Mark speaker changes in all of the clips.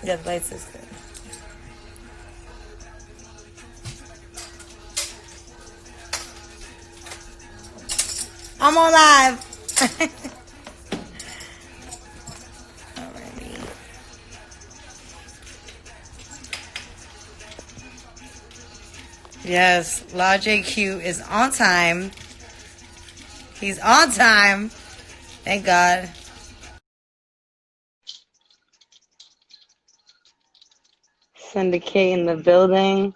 Speaker 1: Yeah, the lights is good. I'm on live. Alrighty. Yes, LawJQ is on time. He's on time. Thank God. Syndicate in the building.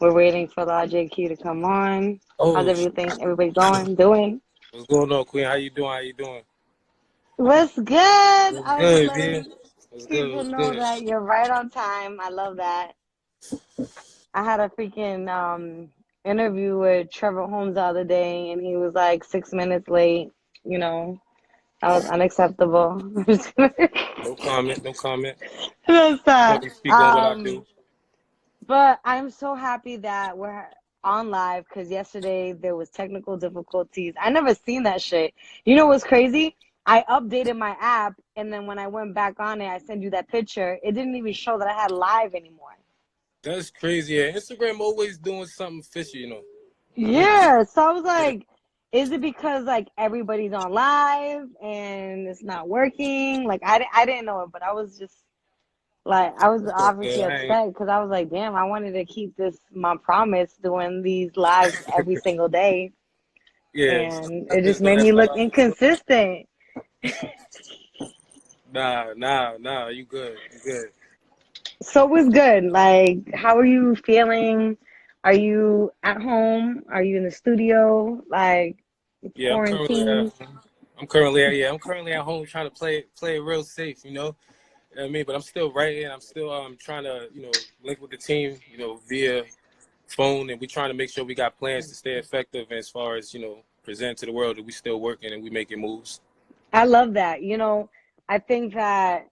Speaker 1: We're waiting for LawJQ to come on. How's
Speaker 2: Oh,
Speaker 1: everything? Everybody doing?
Speaker 2: what's going on, Queen? How you doing? How you doing?
Speaker 1: What's good?
Speaker 2: What's
Speaker 1: I was just
Speaker 2: good, man?
Speaker 1: letting
Speaker 2: What's good?
Speaker 1: people
Speaker 2: What's
Speaker 1: know
Speaker 2: good?
Speaker 1: that you're right on time. I love that. I had a freaking interview with Trevor Holmes the other day, and he was like 6 minutes late. You know, that was unacceptable.
Speaker 2: No comment. No comment.
Speaker 1: That's that.
Speaker 2: Only speak on what I do.
Speaker 1: But I'm so happy that we're on live because yesterday there was technical difficulties. I never seen that shit. You know what's crazy? I updated my app, and then when I went back on it, I sent you that picture. It didn't even show that I had live anymore.
Speaker 2: That's crazy. Yeah, Instagram always doing something fishy, you know.
Speaker 1: Yeah, so I was like, is it because like everybody's on live and it's not working? Like I didn't know it, but I was just like I was obviously
Speaker 2: Yeah,
Speaker 1: upset because I was like, damn, I wanted to keep this my promise doing these lives every single day,
Speaker 2: yeah.
Speaker 1: and it just
Speaker 2: No,
Speaker 1: made
Speaker 2: that's
Speaker 1: me
Speaker 2: not
Speaker 1: look
Speaker 2: how you do.
Speaker 1: inconsistent.
Speaker 2: Nah. You good? You good?
Speaker 1: So it was good. Like, how are you feeling? Are you at home? Are you in the studio? Like
Speaker 2: Yeah, I'm currently at
Speaker 1: quarantine?
Speaker 2: home. I'm currently at home trying to play it real safe, you know. You know what I mean, but I'm still writing. I'm still trying to link with the team, via phone, and we trying to make sure we got plans to stay effective as far as present to the world that we still working and we making moves.
Speaker 1: I love that. I think that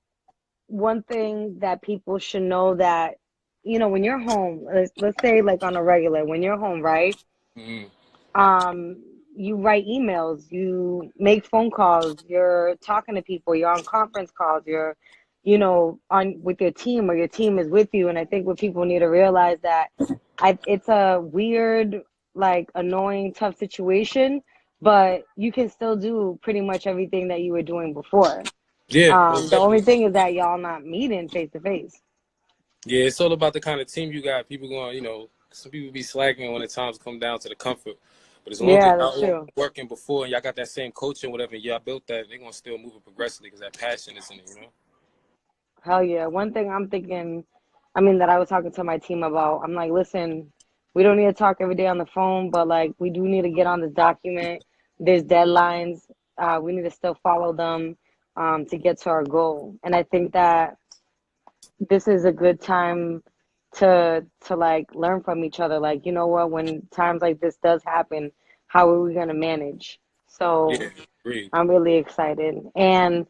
Speaker 1: one thing that people should know that, when you're home, let's say like on a regular, when you're home, right?
Speaker 2: Mm-hmm.
Speaker 1: Um, you write emails, you make phone calls, you're talking to people, you're on conference calls, you're, on with your team or your team is with you. And I think what people need to realize that it's a weird, like annoying, tough situation, but you can still do pretty much everything that you were doing before.
Speaker 2: Yeah, most
Speaker 1: The only
Speaker 2: definitely.
Speaker 1: thing is that y'all not meeting face to face.
Speaker 2: Yeah, it's all about the kind of team you got. People going, some people be slacking when the times come down to the comfort. But as long as
Speaker 1: Yeah, that's
Speaker 2: y'all all
Speaker 1: true.
Speaker 2: working before and y'all got that same coaching, whatever, and y'all built that, they're gonna still move it progressively because that passion is in it.
Speaker 1: Hell yeah. One thing I'm thinking, that I was talking to my team about, I'm like, listen, we don't need to talk every day on the phone, but like, we do need to get on this document. There's deadlines. We need to still follow them to get to our goal. And I think that this is a good time to like learn from each other. Like, you know what, when times like this does happen, how are we going to manage?
Speaker 2: Yeah,
Speaker 1: So
Speaker 2: agreed.
Speaker 1: I'm really excited. And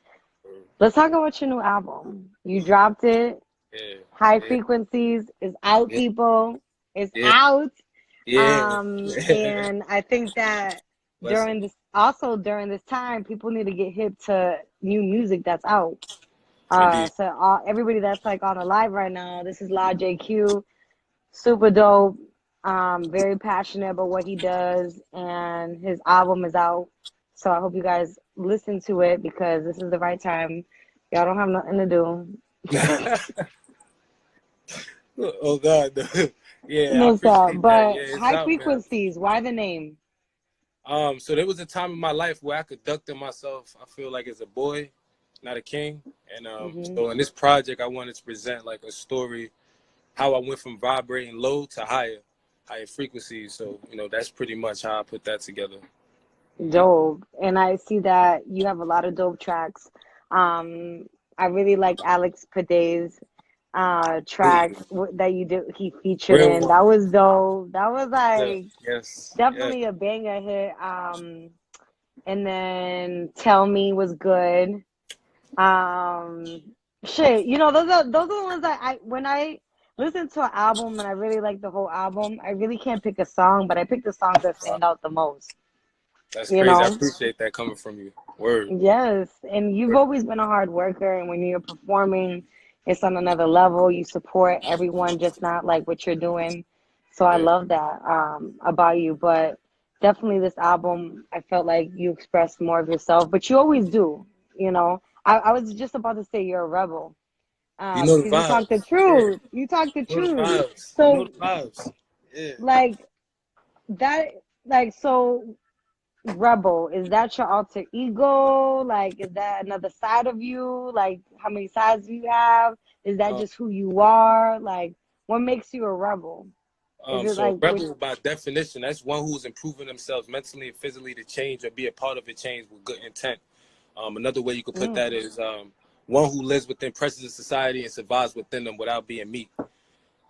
Speaker 1: let's talk about your new album. You dropped it.
Speaker 2: Yeah,
Speaker 1: High
Speaker 2: yeah,
Speaker 1: Frequencies is out,
Speaker 2: yeah,
Speaker 1: people. It's
Speaker 2: yeah,
Speaker 1: out.
Speaker 2: yeah.
Speaker 1: And I think that
Speaker 2: Blessing.
Speaker 1: during this time, people need to get hip to new music that's out.
Speaker 2: Indeed.
Speaker 1: Everybody that's like on the live right now, this is LawJQ, super dope. Very passionate about what he does, and his album is out. So I hope you guys listen to it because this is the right time. Y'all don't have nothing to do.
Speaker 2: Oh God. Yeah, I
Speaker 1: No stop.
Speaker 2: appreciate that.
Speaker 1: But
Speaker 2: Yeah, it's
Speaker 1: High
Speaker 2: out, man.
Speaker 1: Frequencies, why the name?
Speaker 2: So there was a time in my life where I conducted myself, I feel like, as a boy, not a king. And
Speaker 1: Hmm.
Speaker 2: so in this project, I wanted to present like a story, how I went from vibrating low to higher frequencies. So, that's pretty much how I put that together.
Speaker 1: Dope. And I see that you have a lot of dope tracks. Um, I really like Alex Pade's
Speaker 2: Hey,
Speaker 1: track that you did he featured
Speaker 2: real
Speaker 1: in.
Speaker 2: one.
Speaker 1: That was dope. That was
Speaker 2: Yeah.
Speaker 1: like
Speaker 2: Yes. Yes.
Speaker 1: definitely a banger hit. And then Tell Me was good. Um, shit, those are the ones that I when I listen to an album and I really like the whole album, I really can't pick a song, but I pick the songs that stand out the most.
Speaker 2: That's
Speaker 1: You
Speaker 2: crazy. I
Speaker 1: know?
Speaker 2: appreciate that coming from you. Word.
Speaker 1: Yes, and you've
Speaker 2: Word.
Speaker 1: always been a hard worker, and when you're performing, it's on another level. You support everyone, just not like what you're doing. So I
Speaker 2: Yeah.
Speaker 1: love that about you. But definitely this album, I felt like you expressed more of yourself, but you always do, you know. I was just about to say you're a rebel
Speaker 2: You know the
Speaker 1: because you talk the
Speaker 2: vibes. Yeah.
Speaker 1: truth. You talk the
Speaker 2: You know the
Speaker 1: truth.
Speaker 2: vibes. You know
Speaker 1: So,
Speaker 2: the vibes. Yeah.
Speaker 1: like, that, like, so rebel, is that your alter ego? Like, is that another side of you? Like, how many sides do you have? Is that
Speaker 2: Um,
Speaker 1: just who you are? Like, what makes you a rebel? Is it
Speaker 2: so
Speaker 1: like when,
Speaker 2: rebel by definition, that's one who's improving themselves mentally and physically to change or be a part of a change with good intent. Another way you could put that
Speaker 1: mm,
Speaker 2: is one who lives within pressures of society and survives within them without being meek.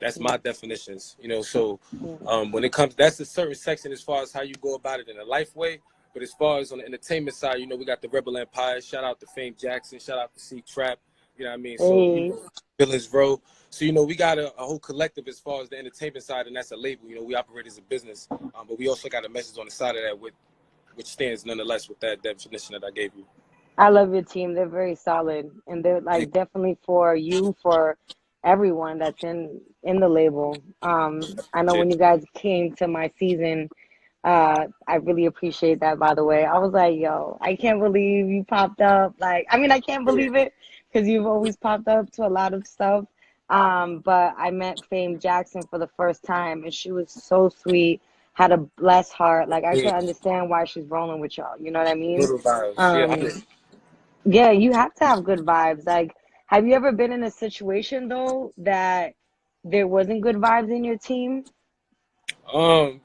Speaker 2: That's my
Speaker 1: mm,
Speaker 2: definitions, you know. So
Speaker 1: mm,
Speaker 2: when it comes, that's a certain section as far as how you go about it in a life way. But as far as on the entertainment side, you know, we got the Rebel Empire. Shout out to Fame Jackson. Shout out to C Trap. You know what I mean? So, you
Speaker 1: hey,
Speaker 2: know, Villains Row. So, you know, we got a whole collective as far as the entertainment side, and that's a label. You know, we operate as a business. But we also got a message on the side of that, which stands nonetheless with that definition that I gave you.
Speaker 1: I love your team. They're very solid, and they're like definitely for you, for everyone that's in the label. I know when you guys came to my season, I really appreciate that, by the way. I was like, yo, I can't believe you popped up. Like, I mean, I can't believe it because you've always popped up to a lot of stuff. But I met Fame Jackson for the first time, and she was so sweet, had a blessed heart. Like, I
Speaker 2: Yeah.
Speaker 1: could understand why she's rolling with y'all. You know what I mean?
Speaker 2: Little vibes. Yeah, I
Speaker 1: Um, yeah, you have to have good vibes. Like, have you ever been in a situation though that there wasn't good vibes in your team?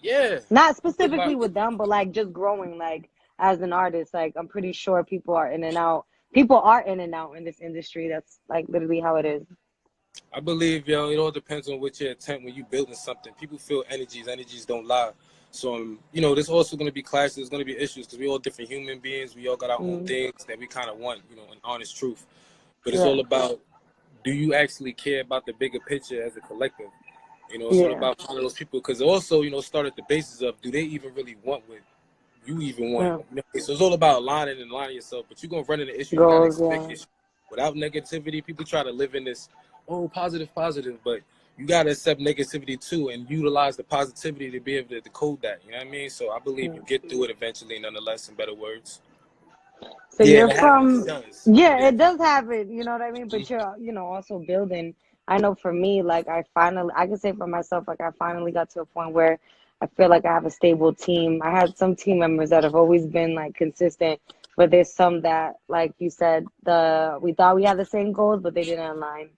Speaker 2: yeah.
Speaker 1: Not
Speaker 2: Good
Speaker 1: specifically
Speaker 2: vibes.
Speaker 1: with them, but like just growing, like as an artist. Like, I'm pretty sure people are in and out. People are in and out in this industry. That's like literally how it is.
Speaker 2: I believe, yo, it all depends on what your intent when you building something. People feel energies. Energies don't lie. So, you know, there's also going to be clashes. There's going to be issues because we all different human beings. We all got our own
Speaker 1: Mm,
Speaker 2: things that we kind of want, you know, an honest truth. But it's
Speaker 1: yeah,
Speaker 2: all about, do you actually care about the bigger picture as a collective? You know, it's all
Speaker 1: yeah,
Speaker 2: about finding those people because also, you know, start at the basis of, do they even really want what you even want?
Speaker 1: yeah.
Speaker 2: You know, so it's all about aligning and aligning yourself. But you're going to run into issues. You got to
Speaker 1: Goals,
Speaker 2: expect
Speaker 1: yeah.
Speaker 2: issues. Without negativity, people try to live in this, oh, positive, positive. But you got to accept negativity too and utilize the positivity to be able to decode that. You know what I mean? So I believe you
Speaker 1: Mm.
Speaker 2: get through it eventually, nonetheless, in better words.
Speaker 1: So
Speaker 2: Yeah,
Speaker 1: you're
Speaker 2: and it happens. It
Speaker 1: from,
Speaker 2: does.
Speaker 1: yeah,
Speaker 2: Yeah.
Speaker 1: it does happen, you know what I mean? But you're, also building. I know for me, like I can say for myself, like I finally got to a point where I feel like I have a stable team. I had some team members that have always been like consistent, but there's some that, like you said, we thought we had the same goals, but they didn't align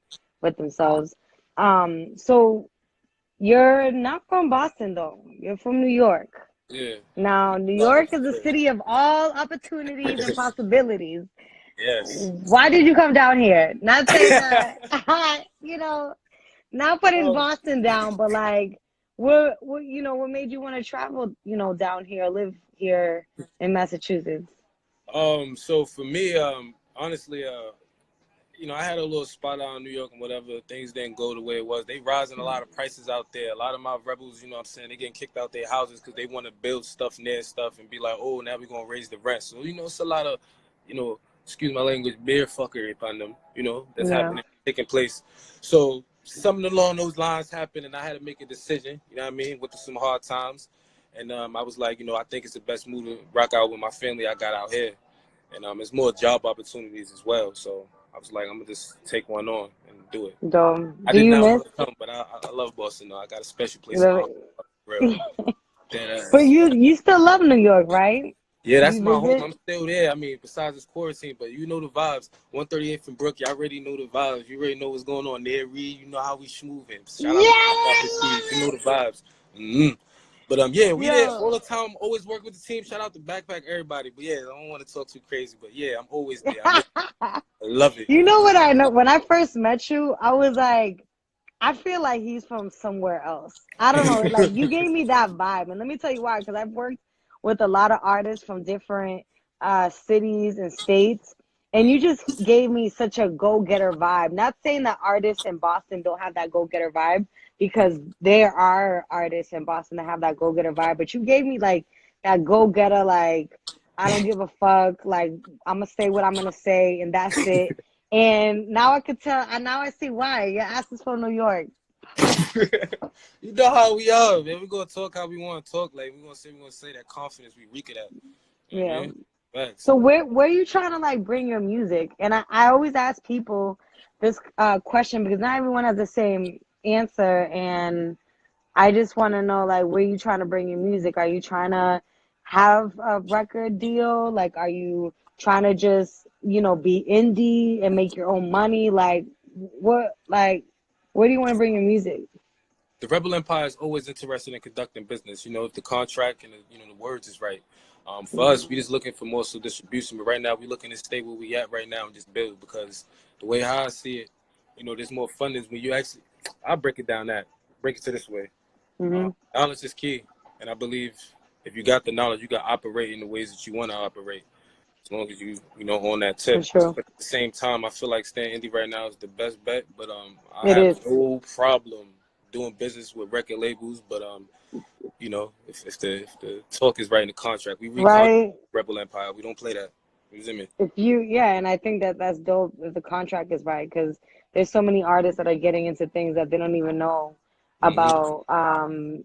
Speaker 1: with themselves. So you're not from Boston though. You're from New York.
Speaker 2: Yeah.
Speaker 1: Now, New
Speaker 2: Love
Speaker 1: York is the
Speaker 2: it.
Speaker 1: city of all opportunities and possibilities.
Speaker 2: Yes.
Speaker 1: Why did you come down here? Not saying that, not putting
Speaker 2: um,
Speaker 1: Boston down, but like, what made you want to travel, down here, live here in Massachusetts?
Speaker 2: so for me, honestly, you know, I had a little spot out in New York and whatever. Things didn't go the way it was. They rising a lot of prices out there. A lot of my rebels, you know what I'm saying, they getting kicked out their houses because they want to build stuff near stuff and be like, oh, now we're going to raise the rent. So, you know, it's a lot of, you know, excuse my language, beer fuckery upon them, you know, that's
Speaker 1: Yeah,
Speaker 2: happening, taking place. So something along those lines happened and I had to make a decision, you know what I mean, with some hard times. And I was like, you know, I think it's the best move to rock out with my family I got out here. And it's more job opportunities as well. So I was like, I'm gonna just take one on and do it.
Speaker 1: though.
Speaker 2: I
Speaker 1: Do
Speaker 2: did
Speaker 1: you
Speaker 2: not
Speaker 1: miss?
Speaker 2: want to come, but I love Boston. Though I got a special place in my heart, real dead
Speaker 1: But
Speaker 2: ass.
Speaker 1: you still love New York, right?
Speaker 2: Yeah,
Speaker 1: Do
Speaker 2: that's
Speaker 1: you
Speaker 2: my home.
Speaker 1: visit?
Speaker 2: I'm still there. I mean, besides this quarantine, but you know the vibes. 138th and Brook, you already know the vibes. You already know what's going on there. Reed, you know how we schmoovin'. Shout out to
Speaker 1: Yeah,
Speaker 2: Properties. You know the vibes. But yeah, we there all
Speaker 1: yo.
Speaker 2: the time. Always work with the team. Shout out to Backpack everybody. But yeah, I don't want to talk too crazy. But yeah, I'm always there. I love it.
Speaker 1: You know what I know? When I first met you, I was like, I feel like he's from somewhere else. I don't know. Like, you gave me that vibe. And let me tell you why, because I've worked with a lot of artists from different cities and states. And you just gave me such a go-getter vibe. Not saying that artists in Boston don't have that go-getter vibe, because there are artists in Boston that have that go-getter vibe. But you gave me like that go-getter, like, I don't give a fuck. Like, I'm gonna say what I'm gonna say, and that's it. And now I could tell. Now I see why your ass is from New York.
Speaker 2: You know how we are, man. We're gonna talk how we want to talk. Like we're gonna say that confidence we reek it at. You know what I
Speaker 1: Yeah.
Speaker 2: mean? Facts.
Speaker 1: So where are you trying to like bring your music? And I always ask people this question because not everyone has the same answer, and I just want to know like where you trying to bring your music. Are you trying to have a record deal? Like, are you trying to just be indie and make your own money? Like where do you want to bring your music?
Speaker 2: The Rebel Empire is always interested in conducting business. You know, if the contract and the words is right. For us, we just looking for more so distribution. But right now, we looking to stay where we at right now and just build because the way how I see it, there's more fun is when you actually. I break it down break it to this way.
Speaker 1: Mm-hmm.
Speaker 2: Knowledge is key, and I believe if you got the knowledge, you got to operate in the ways that you want to operate. As long as you on that
Speaker 1: For
Speaker 2: tip.
Speaker 1: sure.
Speaker 2: But at the same time, I feel like staying indie right now is the best bet. But I
Speaker 1: It
Speaker 2: have
Speaker 1: is.
Speaker 2: no problem doing business with record labels. But if the talk is right in the contract, we recontract
Speaker 1: Right.
Speaker 2: Rebel Empire. We don't play that. You see me?
Speaker 1: And I think that's dope if the contract is right because there's so many artists that are getting into things that they don't even know
Speaker 2: Mm-hmm.
Speaker 1: about,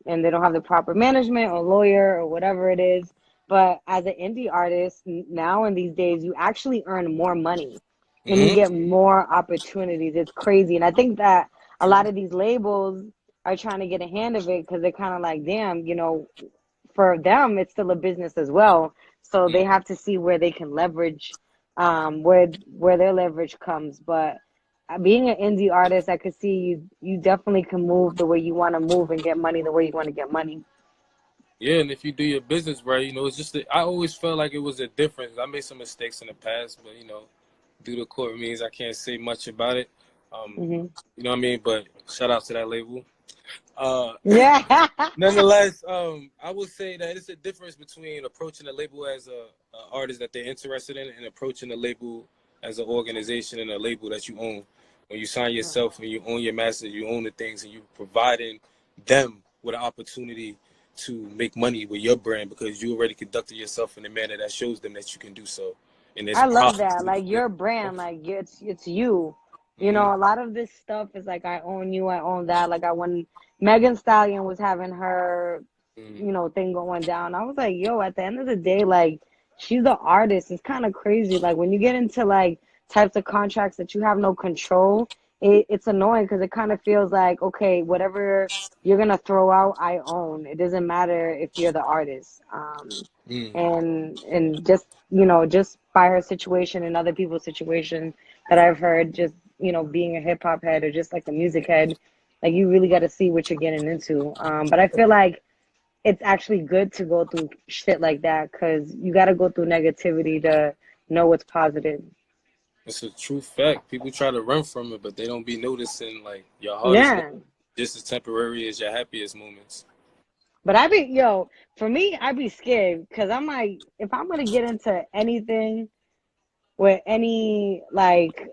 Speaker 1: and they don't have the proper management or lawyer or whatever it is. But as an indie artist now in these days, you actually earn more money and you
Speaker 2: Mm-hmm.
Speaker 1: get more opportunities. It's crazy, and I think that a lot of these labels are trying to get a hand of it because they're kind of like, damn, for them, it's still a business as well. So they have to see where they can leverage, where their leverage comes. But being an indie artist, I could see you definitely can move the way you want to move and get money the way you want to get money.
Speaker 2: Yeah, and if you do your business right, it's just that I always felt like it was a difference. I made some mistakes in the past, but due to court means I can't say much about it.
Speaker 1: Hmm.
Speaker 2: You know what I mean? But shout out to that label. Uh,
Speaker 1: Yeah.
Speaker 2: Nonetheless, I would say that it's a difference between approaching a label as a artist that they're interested in and approaching a label as an organization and a label that you own. When you sign yourself and you own your masters, you own the things, and you're providing them with an opportunity to make money with your brand because you already conducted yourself in a manner that shows them that you can do so. And there's
Speaker 1: I love
Speaker 2: profits.
Speaker 1: that. Like your brand, like it's you.
Speaker 2: Mm-hmm.
Speaker 1: A lot of this stuff is like I own you, I own that. Like when Megan Stallion was having her, thing going down, I was like, yo, at the end of the day, like she's the artist. It's kind of crazy. Like when you get into like types of contracts that you have no control, it's annoying because it kind of feels like, okay, whatever you're gonna throw out, I own. It doesn't matter if you're the artist.
Speaker 2: Mm-hmm.
Speaker 1: And just just by her situation and other people's situation that I've heard, just being a hip hop head or just like a music head, like you really got to see what you're getting into. But I feel like it's actually good to go through shit like that because you got to go through negativity to know what's positive.
Speaker 2: It's a true fact. People try to run from it, but they don't be noticing like your hardest moment
Speaker 1: Yeah.
Speaker 2: just as temporary as your happiest moments.
Speaker 1: But for me, I'd be scared because I'm like, if I'm gonna get into anything with any like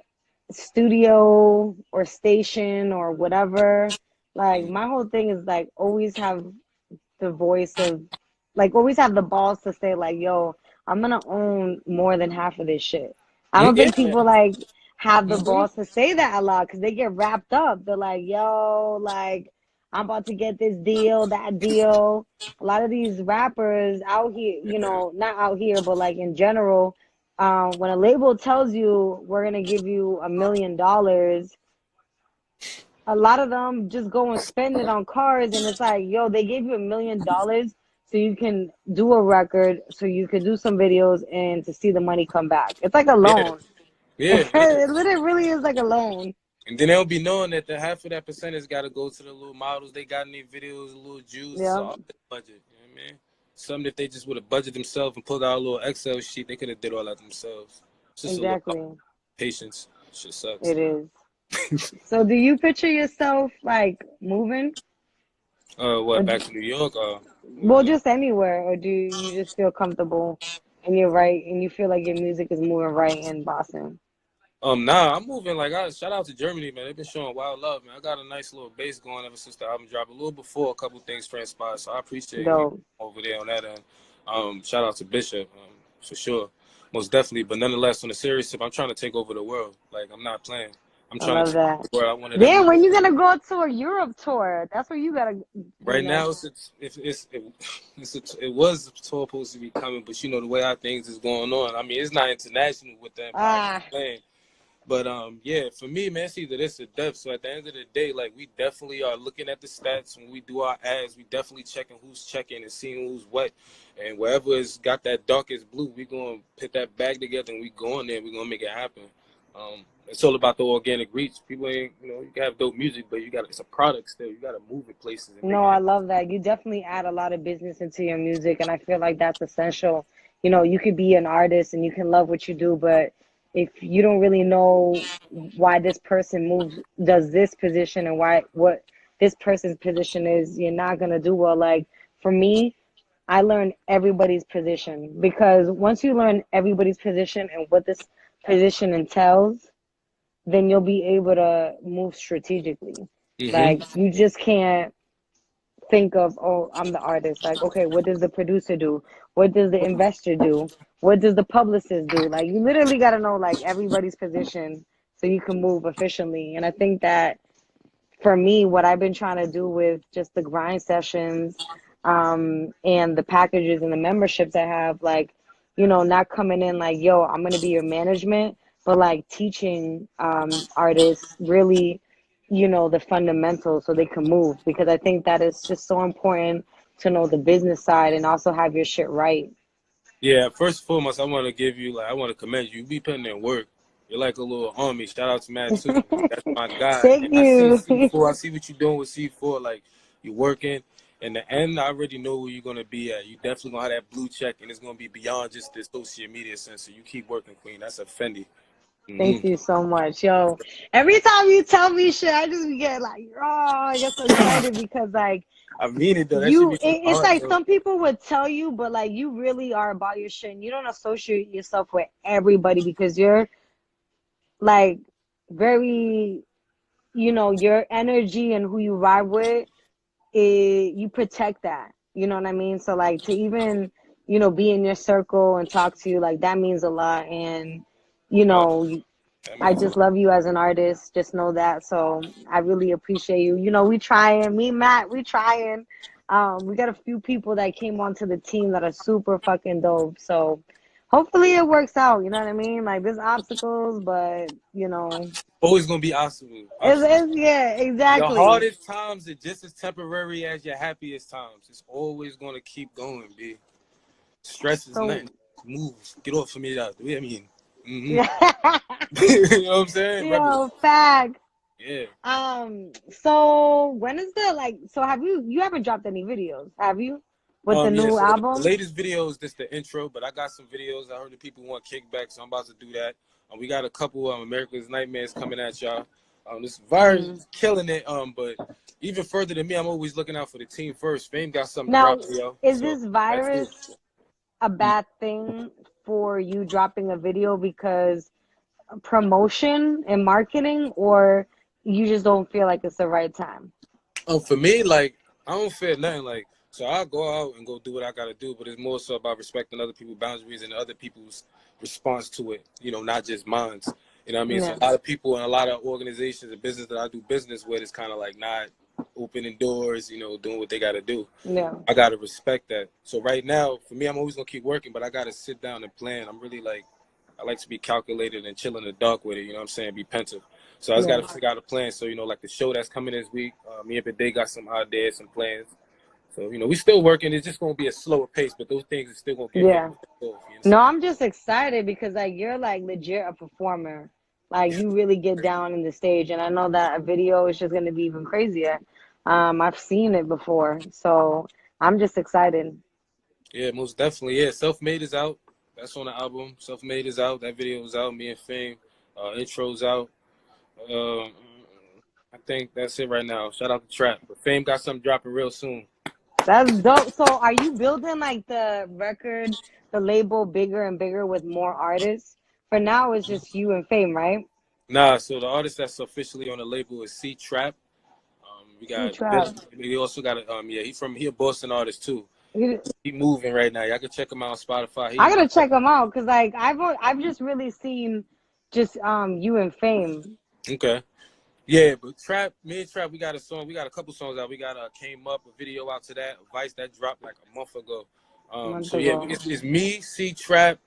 Speaker 1: studio or station or whatever, like
Speaker 2: Mm.
Speaker 1: my whole thing is like always have the voice of like always have the balls to say like, yo, I'm gonna own more than half of this shit. I don't think
Speaker 2: Yeah.
Speaker 1: people like have the
Speaker 2: Hmm.
Speaker 1: balls to say that a lot because they get wrapped up. They're like, yo, like I'm about to get this deal, that deal. A lot of these rappers out here,
Speaker 2: Yeah.
Speaker 1: not out here, but like in general, when a label tells you we're gonna give you $1 million, a lot of them just go and spend it on cars, and it's like, yo, they gave you $1 million so you can do a record, so you can do some videos and to see the money come back. It's like a
Speaker 2: Yeah.
Speaker 1: loan.
Speaker 2: Yeah, it
Speaker 1: It
Speaker 2: is.
Speaker 1: literally really is like a loan.
Speaker 2: And then they'll be knowing that the half of that percentage got to go to the little models they got in their videos, a little juice, it's
Speaker 1: Yeah,
Speaker 2: all the budget. You know what I mean? Something if they just would have budgeted themselves and pulled out a little Excel sheet, they could have did all that themselves. It's just a little
Speaker 1: exactly.
Speaker 2: patience. Shit sucks.
Speaker 1: It is. So do you picture yourself like moving or
Speaker 2: What? Back to New York?
Speaker 1: well, just anywhere, or do you just feel comfortable and you're right and you feel like your music is moving right in Boston?
Speaker 2: Nah, I'm moving. Like, I shout out to Germany, man. They've been showing wild love, man. I got a nice little base going ever since the album dropped. A little before a couple things transpired, so I appreciate we
Speaker 1: Dope.
Speaker 2: over there on that end. Shout out to Bishop, for sure. most definitely. But nonetheless, on the serious tip, I'm trying to take over the world. Like, I'm not playing. I'm
Speaker 1: I
Speaker 2: trying to
Speaker 1: love
Speaker 2: take over
Speaker 1: that.
Speaker 2: the world. I wanted
Speaker 1: Damn,
Speaker 2: everybody.
Speaker 1: when you gonna go to a Europe tour? That's where you gotta be
Speaker 2: Right now,
Speaker 1: next.
Speaker 2: it was supposed to be coming, but you know the way how things is going on. I mean, it's not international with them
Speaker 1: Ah,
Speaker 2: playing. But yeah, for me, man, it's either this or death. So at the end of the day, like we definitely are looking at the stats when we do our ads. We definitely checking who's checking and seeing who's what, and wherever has got that darkest blue, we gonna put that bag together and we go in there. We gonna make it happen. It's all about the organic reach. People ain't, you can have dope music, but it's a product still. You gotta move it places and make
Speaker 1: no,
Speaker 2: it
Speaker 1: I
Speaker 2: happen.
Speaker 1: love that. You definitely add a lot of business into your music, and I feel like that's essential. You could be an artist and you can love what you do, but if you don't really know why this person does this position and what this person's position is, you're not gonna do well. Like for me, I learned everybody's position because once you learn everybody's position and what this position entails, then you'll be able to move strategically.
Speaker 2: Hmm.
Speaker 1: Like you just can't think of, oh, I'm the artist. Like, okay, what does the producer do? What does the investor do? What does the publicist do? Like, you literally got to know like everybody's position so you can move efficiently. And I think that for me, what I've been trying to do with just the grind sessions, and the packages and the memberships I have, like, not coming in like, yo, I'm going to be your management, but like teaching artists really, the fundamentals so they can move. Because I think that it's just so important to know the business side and also have your shit right.
Speaker 2: Yeah, first and foremost, I want to commend you. You be putting in work. You're like a little army. Shout out to Matt too. That's my guy. And
Speaker 1: Thank
Speaker 2: I see
Speaker 1: you.
Speaker 2: C4. I see what you're doing with C4. Like you're working. In the end, I already know where you're gonna be at. You definitely gonna have that blue check, and it's gonna be beyond just the social media sense. So you keep working, Queen. That's a Fendi.
Speaker 1: Thank
Speaker 2: Mm-hmm.
Speaker 1: you so much. Yo, every time you tell me shit, I just get like, oh, I get so excited because like
Speaker 2: I mean it though. That should be from the
Speaker 1: it's
Speaker 2: heart,
Speaker 1: like
Speaker 2: though.
Speaker 1: some people would tell you, but like you really are about your shit and you don't associate yourself with everybody because you're like very, your energy and who you ride with, you protect that. You know what I mean? So like to even, be in your circle and talk to you, like that means a lot. And, you
Speaker 2: Uh,
Speaker 1: know,
Speaker 2: that
Speaker 1: I
Speaker 2: means a
Speaker 1: just
Speaker 2: lot.
Speaker 1: love you as an artist. Just know that. So I really appreciate you. We trying. Me, Matt, we trying. We got a few people that came onto the team that are super fucking dope. So hopefully it works out. You know what I mean? Like there's obstacles, but
Speaker 2: Always gonna be obstacles.
Speaker 1: it's yeah,
Speaker 2: Your
Speaker 1: exactly.
Speaker 2: hardest times are just as temporary as your happiest times. It's always gonna keep going, B. Stress is
Speaker 1: So
Speaker 2: nothing. Move. Get off of me. That. I mean, mm-hmm.
Speaker 1: yeah,
Speaker 2: You know what I'm saying? Rebel.
Speaker 1: yo, fact.
Speaker 2: Yeah.
Speaker 1: So when is the like? So you haven't dropped any videos, have you, with the
Speaker 2: Yeah.
Speaker 1: new
Speaker 2: So the
Speaker 1: album?
Speaker 2: latest video is just the intro, but I got some videos. I heard the people want kickback, so I'm about to do that. We got a couple America's Nightmares coming at y'all. This virus
Speaker 1: Mm-hmm.
Speaker 2: is killing it. But even further than me, I'm always looking out for the team first. Fame got something
Speaker 1: Now,
Speaker 2: dropping, yo.
Speaker 1: is
Speaker 2: So
Speaker 1: this
Speaker 2: that's it.
Speaker 1: virus a bad thing for you dropping a video because promotion and marketing, or you just don't feel like it's the right time?
Speaker 2: For me, like I don't feel nothing. Like so, I'll go out and go do what I gotta do. But it's more so about respecting other people's boundaries and other people's response to it. Not just mine. You know what I mean? So
Speaker 1: Yeah,
Speaker 2: a lot of people and a lot of organizations and business that I do business with is kind of like not opening doors. Doing what they gotta do.
Speaker 1: yeah,
Speaker 2: I gotta respect that. So right now, for me, I'm always gonna keep working, but I gotta sit down and plan. I'm really like, I like to be calculated and chill in the dark with it. You know what I'm saying? Be pensive. So I just
Speaker 1: yeah,
Speaker 2: gotta figure out a plan. So like the show that's coming this week, me and Bide got some ideas, some plans. So we still working. It's just gonna be a slower pace, but those things are still gonna get hit.
Speaker 1: yeah.
Speaker 2: You
Speaker 1: No,
Speaker 2: understand?
Speaker 1: I'm just excited because like you're like legit a performer. Like you really get down in the stage, and I know that a video is just gonna be even crazier. I've seen it before, so I'm just excited.
Speaker 2: Yeah, most definitely. Yeah, Self Made is out. That's on the album. Self Made is out. That video is out. Me and Fame. Intro's out. Um, I think that's it right now. Shout out to Trap. But Fame got something dropping real soon.
Speaker 1: That's dope. So are you building like the label bigger and bigger with more artists? For now, it's just you and Fame, right?
Speaker 2: Nah, so the artist that's officially on the label is C Trap. We
Speaker 1: See
Speaker 2: got Billy.
Speaker 1: Trap.
Speaker 2: We also got he a Boston artist too. He moving right now. Y'all can check him out on Spotify.
Speaker 1: I gotta check him out because like I've just really seen just you and Fame.
Speaker 2: Okay. Yeah, but me and Trap, we got a song. We got a couple songs out. We got Came Up, a video out to that. Vice that dropped like a month ago. So yeah, it's me, C Trap,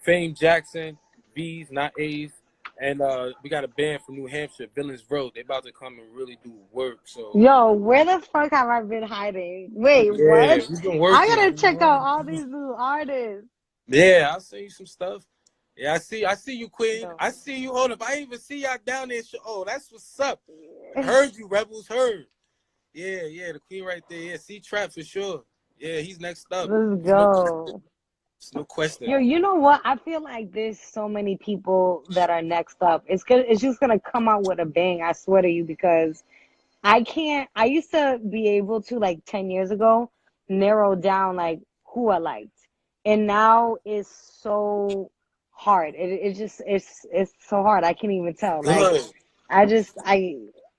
Speaker 2: Fame Jackson, V's, not A's, and we got a band from New Hampshire, Villains Road. They about to come and really do work. So
Speaker 1: Yo, where the fuck have I been hiding? Wait,
Speaker 2: yeah,
Speaker 1: what?
Speaker 2: we've been working.
Speaker 1: I gotta check out all these new artists.
Speaker 2: Yeah, I'll send you some stuff. Yeah, I see you, Queen.
Speaker 1: No.
Speaker 2: I see you. Hold up, I ain't even see y'all down there. Oh, that's what's up. Heard you, Rebels. Heard. Yeah, the Queen right there. Yeah, C Trap for sure. Yeah, he's next up.
Speaker 1: Let's go.
Speaker 2: No question.
Speaker 1: Yo, you know what? I feel like there's so many people that are next up. It's just gonna come out with a bang. I swear to you, because I used to be able to, like 10 years ago, narrow down like who I liked. And now it's so hard. It's so hard. I can't even tell. Like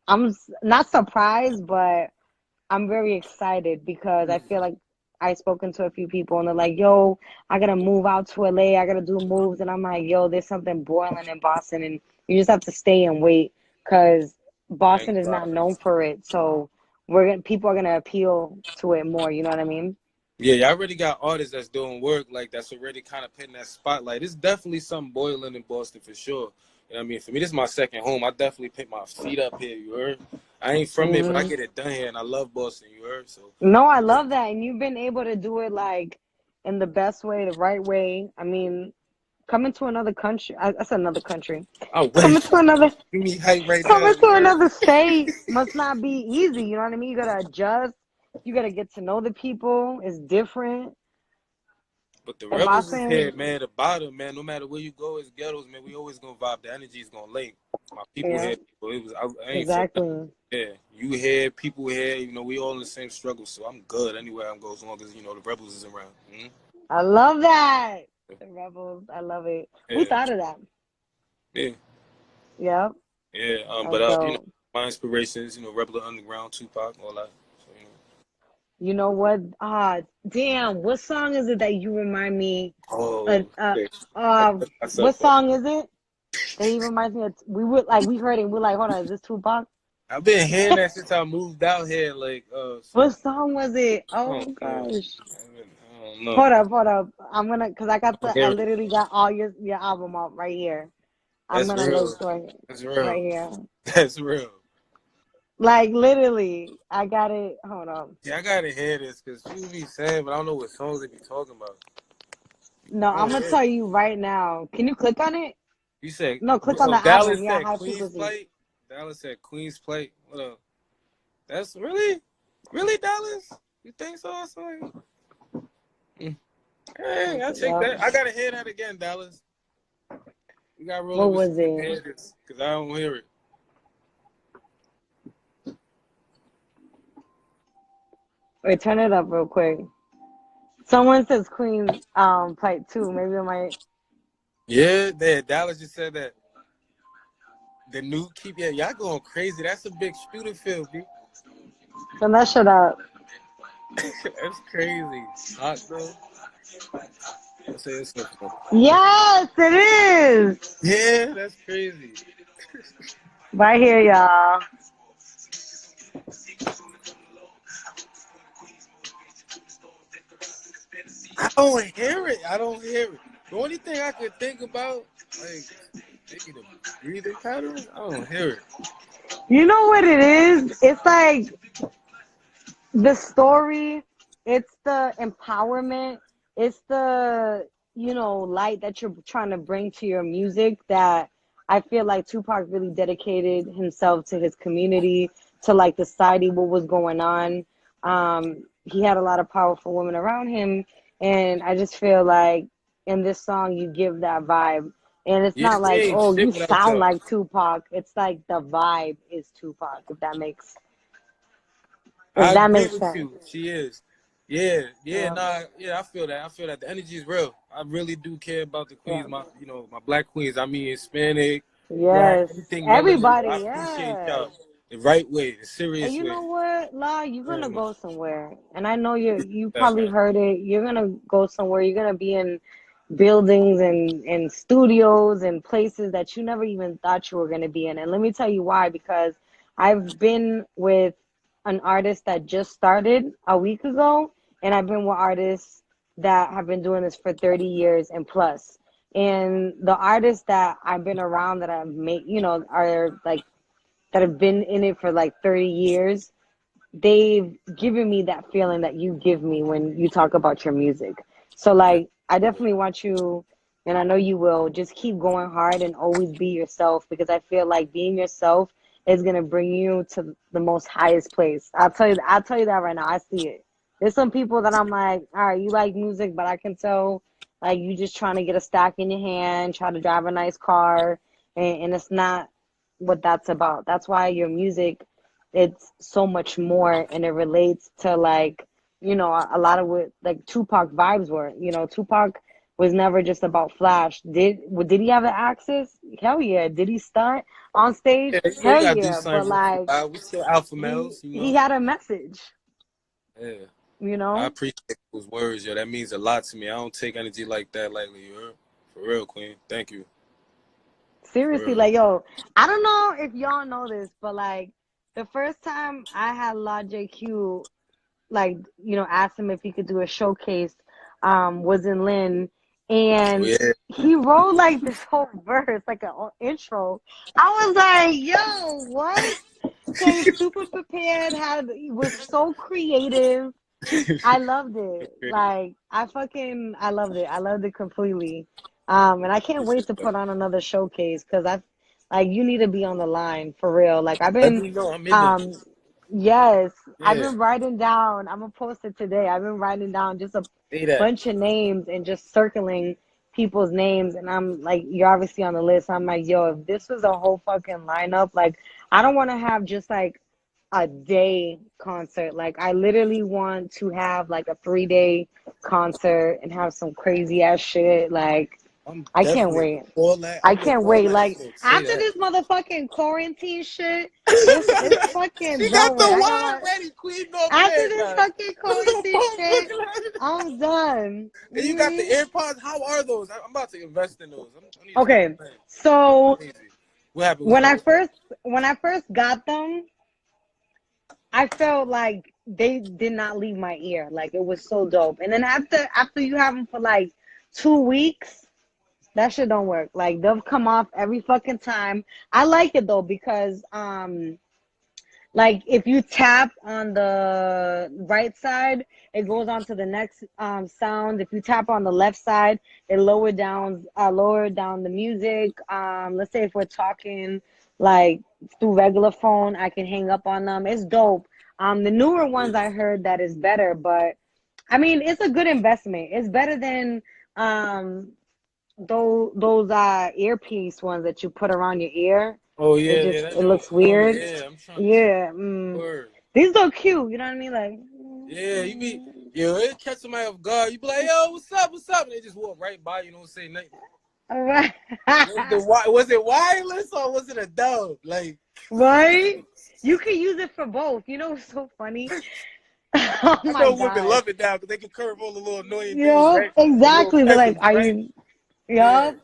Speaker 1: I'm not surprised, but I'm very excited because I feel like I've spoken to a few people and they're like, yo, I gotta move out to LA, I gotta do moves, and I'm like, yo, there's something boiling in Boston and you just have to stay and wait because Boston is not known for it. So people are gonna appeal to it more, you know what I mean?
Speaker 2: Yeah, y'all already got artists that's doing work like that's already kind of putting that spotlight. It's definitely something boiling in Boston for sure. You know what I mean? For me, this is my second home. I definitely pick my feet up here, you heard? I ain't from it, but I get it done here and I love Boston, you heard? So
Speaker 1: no, I love that. And you've been able to do it like in the best way, the right way. I mean, coming to another country, that's another country. Coming to another state must not be easy, you know what I mean? You gotta adjust, you gotta get to know the people. It's different.
Speaker 2: But the Rebels is here, man. The bottom, man. No matter where you go, it's ghettos, man. We always gonna vibe. The energy is gonna link. My people here. I ain't
Speaker 1: exactly.
Speaker 2: Yeah, you here, people here. You know, we all in the same struggle. So I'm good anywhere I go as long as the Rebels is around. Mm-hmm.
Speaker 1: I love that. The Rebels. I love it.
Speaker 2: Yeah.
Speaker 1: Who thought of that?
Speaker 2: Yeah.
Speaker 1: Yep.
Speaker 2: Yeah. My inspirations, Rebel Underground, Tupac, all that. So,
Speaker 1: You know what? Damn. What song is it that you remind me? What song is it? That he reminds me of. We heard it. We're like, hold on, is this Tupac?
Speaker 2: I've been hearing that since I moved out here. Like,
Speaker 1: what song was it? Oh gosh.
Speaker 2: I don't know.
Speaker 1: Hold up. I'm gonna, cause I literally got all your album up right here. I'm gonna look for it.
Speaker 2: That's real.
Speaker 1: Right here.
Speaker 2: That's real.
Speaker 1: Like literally, I got it. Hold on.
Speaker 2: Yeah, I gotta hear this because you be saying, but I don't know what songs they be talking about.
Speaker 1: No, I'm gonna tell you right now. Can you click on it?
Speaker 2: You said
Speaker 1: no. Click on the
Speaker 2: Dallas
Speaker 1: album. Yeah,
Speaker 2: said
Speaker 1: high
Speaker 2: Queen's
Speaker 1: frequency.
Speaker 2: Plate. Dallas said Queen's Plate. What up? That's really Dallas. You think so? Hey, I'll take that. I gotta hear that again, Dallas. You gotta roll.
Speaker 1: What was it?
Speaker 2: Because I don't hear it.
Speaker 1: Wait, turn it up real quick. Someone says Queen's Plate too. Maybe it might.
Speaker 2: Yeah, Dallas just said that. The new y'all going crazy. That's a big shooting field, B.
Speaker 1: Turn that shit up.
Speaker 2: That's crazy. Hot though.
Speaker 1: Yes, it is.
Speaker 2: Yeah, that's crazy.
Speaker 1: Right here, y'all.
Speaker 2: I don't hear it. The only thing I could think about, like, maybe the breathing patterns. I don't hear it.
Speaker 1: You know what it is? It's like the story. It's the empowerment. It's the, light that you're trying to bring to your music that I feel like Tupac really dedicated himself to his community, to like the society, what was going on. He had a lot of powerful women around him. And I just feel like in this song, you give that vibe. And it's not like, oh, you sound like Tupac. It's like the vibe is Tupac, if that makes sense.
Speaker 2: You. She is. Yeah, I feel that. The energy is real. I really do care about the queens, my black queens. I mean, Hispanic,
Speaker 1: yes,
Speaker 2: black,
Speaker 1: everybody.
Speaker 2: I appreciate y'all. the right way, the
Speaker 1: And
Speaker 2: serious
Speaker 1: you
Speaker 2: way.
Speaker 1: know what, La, you're gonna
Speaker 2: Um,
Speaker 1: go somewhere. And I know you
Speaker 2: that's
Speaker 1: probably heard it. You're gonna go somewhere. You're gonna be in buildings and studios and places that you never even thought you were gonna be in. And let me tell you why, because I've been with an artist that just started a week ago, and I've been with artists that have been doing this for 30 years and plus. And the artists that I've been around that I've made, are like that have been in it for like 30 years, they've given me that feeling that you give me when you talk about your music. So like I definitely want you, and I know you will, just keep going hard and always be yourself, because I feel like being yourself is gonna bring you to the most highest place. I'll tell you that right now. I see it. There's some people that I'm like, all right, you like music, but I can tell like you just trying to get a stack in your hand, try to drive a nice car, and it's not what that's about. That's why your music, it's so much more, and it relates to like, a lot of what like Tupac vibes were. Tupac was never just about flash. Did he have an axis? Hell yeah. Did he stunt on stage?
Speaker 2: yeah, you
Speaker 1: Hell
Speaker 2: gotta do
Speaker 1: yeah. But
Speaker 2: something for
Speaker 1: like
Speaker 2: people. We still alpha
Speaker 1: he
Speaker 2: males, you
Speaker 1: he
Speaker 2: know.
Speaker 1: had a message,
Speaker 2: Yeah,
Speaker 1: you
Speaker 2: I
Speaker 1: know?
Speaker 2: appreciate those words, yo. That means a lot to me. I don't take energy like that lightly, you heard? For real, Queen. Thank you. For
Speaker 1: Seriously,
Speaker 2: real.
Speaker 1: like yo, I don't know if y'all know this, but like the first time I had LawJQ, like, asked him if he could do a showcase, was in Lynn,
Speaker 2: Oh
Speaker 1: and
Speaker 2: yeah.
Speaker 1: he wrote like this whole verse, like an intro. I was like, yo, what? Came super prepared, was so creative. I loved it. Like I loved it. I loved it completely. And I can't wait to put on another showcase, because you need to be on the line for real. Like I've
Speaker 2: Let
Speaker 1: been,
Speaker 2: me know. I'm in there.
Speaker 1: um, yes, I've
Speaker 2: Yeah.
Speaker 1: been writing down. I'm gonna post it today. I've been writing down just a
Speaker 2: Say that.
Speaker 1: bunch of names and just circling people's names. And I'm like, you're obviously on the list. I'm like, yo, if this was a whole fucking lineup, like I don't want to have just like a day concert. Like I literally want to have like a 3-day concert and have some crazy ass shit. Like
Speaker 2: I'm
Speaker 1: I can't
Speaker 2: definitely
Speaker 1: wait.
Speaker 2: all that.
Speaker 1: I
Speaker 2: I'm with
Speaker 1: can't
Speaker 2: all
Speaker 1: wait.
Speaker 2: that
Speaker 1: Like
Speaker 2: smoke. Say
Speaker 1: after
Speaker 2: that.
Speaker 1: this motherfucking quarantine shit, it's fucking
Speaker 2: She
Speaker 1: done
Speaker 2: got
Speaker 1: with.
Speaker 2: the
Speaker 1: I got
Speaker 2: wine
Speaker 1: my
Speaker 2: ready, Queen. No
Speaker 1: after
Speaker 2: man,
Speaker 1: this
Speaker 2: man.
Speaker 1: fucking quarantine shit, I'm done.
Speaker 2: And you got the AirPods. How are those? I'm about to invest in those. I need to get
Speaker 1: Okay,
Speaker 2: them. That's
Speaker 1: so
Speaker 2: crazy. What happened? What's
Speaker 1: when
Speaker 2: up?
Speaker 1: I
Speaker 2: What's up?
Speaker 1: first when I first got them, I felt like they did not leave my ear. Like it was so dope. And then after you have them for like 2 weeks, that shit don't work. Like they'll come off every fucking time. I like it though, because like if you tap on the right side, it goes on to the next sound. If you tap on the left side, it lower down the music. Let's say if we're talking like through regular phone, I can hang up on them. It's dope. The newer ones I heard that is better, but I mean it's a good investment. It's better than um those earpiece ones that you put around your ear.
Speaker 2: Oh
Speaker 1: It
Speaker 2: yeah, yeah.
Speaker 1: just
Speaker 2: That
Speaker 1: it
Speaker 2: joint
Speaker 1: looks
Speaker 2: fun.
Speaker 1: weird.
Speaker 2: Yeah, I'm trying to see.
Speaker 1: Yeah.
Speaker 2: Word.
Speaker 1: These look cute. You know what I mean? Like.
Speaker 2: Yeah, you be yo. It catch somebody off guard. You be like, yo, what's up? What's up? And they just walk right by. You don't say nothing.
Speaker 1: All right.
Speaker 2: Was it wireless or was it a dove? Like,
Speaker 1: Right? You can use it for both. You know what's so funny? Oh
Speaker 2: I
Speaker 1: my
Speaker 2: know women
Speaker 1: god.
Speaker 2: love it now because they can curve all the little annoying dudes,
Speaker 1: Yup,
Speaker 2: right? The little
Speaker 1: exactly. They're like,
Speaker 2: peasants,
Speaker 1: are
Speaker 2: right?
Speaker 1: you?
Speaker 2: Yeah.
Speaker 1: Yup.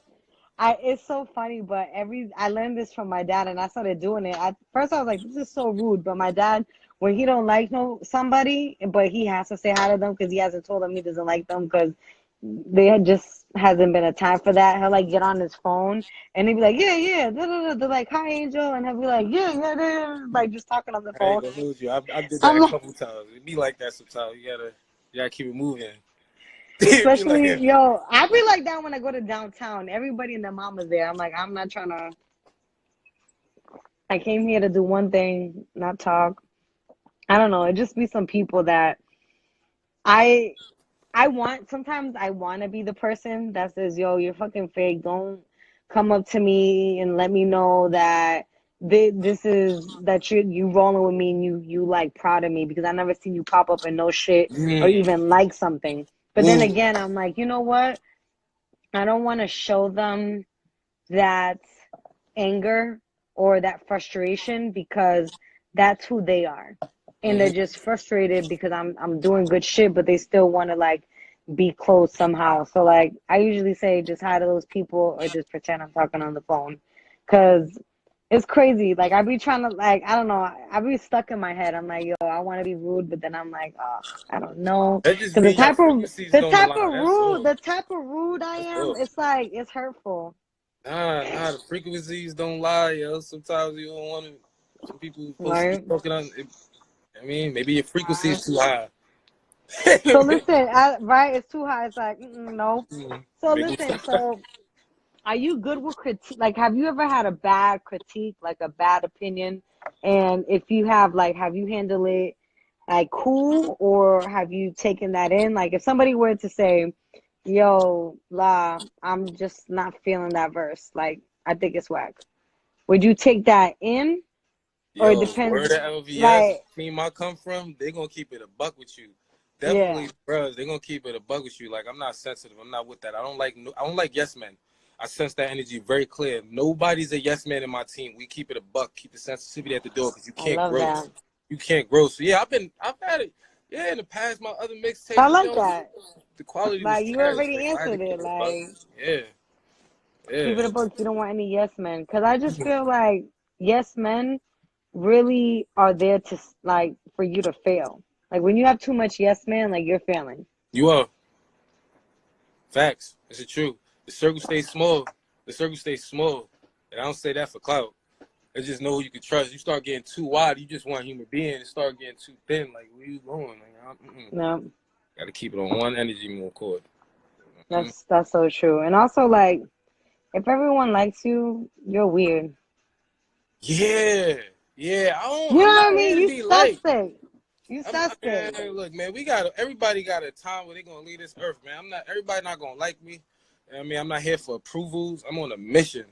Speaker 1: It's so funny, but I learned this from my dad, and I started doing it. At first, I was like, "This is so rude," but my dad, when he don't like somebody, but he has to say hi to them because he hasn't told them he doesn't like them because there just hasn't been a time for that. He'll like get on his phone and he'll be like, "Yeah, yeah," da, da, da. They're like, "Hi, Angel," and he'll be like, "Yeah, yeah," da, like just talking on the
Speaker 2: I ain't
Speaker 1: phone.
Speaker 2: gonna hold you. I did that
Speaker 1: I'm
Speaker 2: a
Speaker 1: like,
Speaker 2: couple times. It be like that sometimes. You gotta keep it moving. It be like,
Speaker 1: especially yo, I be like that when I go to downtown. Everybody and their mama's there. I'm like, I'm not trying to. I came here to do one thing, not talk. I don't know. It just be some people that I sometimes I want to be the person that says, "Yo, you're fucking fake. Don't come up to me and let me know that this is that you rolling with me and you like proud of me, because I never seen you pop up and no shit or
Speaker 2: mm,
Speaker 1: even like something." But then
Speaker 2: mm,
Speaker 1: again, I'm like, you know what? I don't want to show them that anger or that frustration, because that's who they are. And they're just frustrated because I'm doing good shit, but they still want to like be close somehow. So like I usually say just hi to those people or just pretend I'm talking on the phone. Cause it's crazy. Like I be trying to like I don't know. I be stuck in my head. I'm like, yo, I want to be rude, but then I'm like, oh, I don't know.
Speaker 2: That just
Speaker 1: Cause
Speaker 2: mean your frequencies don't align. That's all.
Speaker 1: the type of rude I
Speaker 2: That's
Speaker 1: am,
Speaker 2: all.
Speaker 1: it's like it's hurtful.
Speaker 2: Nah, the frequencies don't lie, yo. Sometimes you don't want to. Some people supposed to be
Speaker 1: Right?
Speaker 2: talking on. I mean, maybe your frequency
Speaker 1: Right.
Speaker 2: is too high.
Speaker 1: So listen, right? It's too high. It's like no. So
Speaker 2: Maybe.
Speaker 1: listen. So are you good with critique? Like, have you ever had a bad critique, like a bad opinion? And if you have, like, have you handled it like cool, or have you taken that in? Like, if somebody were to say, "Yo, La, I'm just not feeling that verse. Like, I think it's whack." Would you take that in, or it
Speaker 2: Yo,
Speaker 1: depends?
Speaker 2: word of LVS,
Speaker 1: Like,
Speaker 2: team I come from, they gonna keep it a buck with you.
Speaker 1: yeah,
Speaker 2: Definitely, bros, they gonna keep it a buck with you. Like I'm not sensitive. I'm not with that. I don't like yes men. I sense that energy very clear. Nobody's a yes man in my team. We keep it a buck. Keep the sensitivity at the door because you
Speaker 1: I
Speaker 2: can't
Speaker 1: love
Speaker 2: grow.
Speaker 1: that.
Speaker 2: You can't grow. So yeah, I've had it. Yeah, in the past, my other
Speaker 1: I
Speaker 2: mixtapes,
Speaker 1: like
Speaker 2: yo,
Speaker 1: that.
Speaker 2: the quality was
Speaker 1: Like, you
Speaker 2: trash.
Speaker 1: already
Speaker 2: Like I had to
Speaker 1: answered
Speaker 2: keep
Speaker 1: it.
Speaker 2: it a buck.
Speaker 1: Like,
Speaker 2: Yeah,
Speaker 1: keep
Speaker 2: yeah.
Speaker 1: it a book. You don't want any yes men, because I just feel like yes men really are there to like for you to fail. Like when you have too much yes man, like you're failing.
Speaker 2: You are. Facts. It's the truth. The circle stays small. The circle stays small. And I don't say that for clout. I just know who you can trust. You start getting too wide, you just want a human being. And start getting too thin. Like, where you going? Like,
Speaker 1: No,
Speaker 2: got to keep it on one energy more cord.
Speaker 1: that's so true. And also like if everyone likes you, you're weird.
Speaker 2: Yeah. Yeah.
Speaker 1: You know
Speaker 2: I'm
Speaker 1: what I
Speaker 2: not
Speaker 1: mean?
Speaker 2: here to
Speaker 1: You
Speaker 2: be liked.
Speaker 1: suspect. You suspect.
Speaker 2: Man, look, man, everybody got a time where they're gonna leave this earth, man. Everybody not gonna like me. I mean, I'm not here for approvals. I'm on a mission.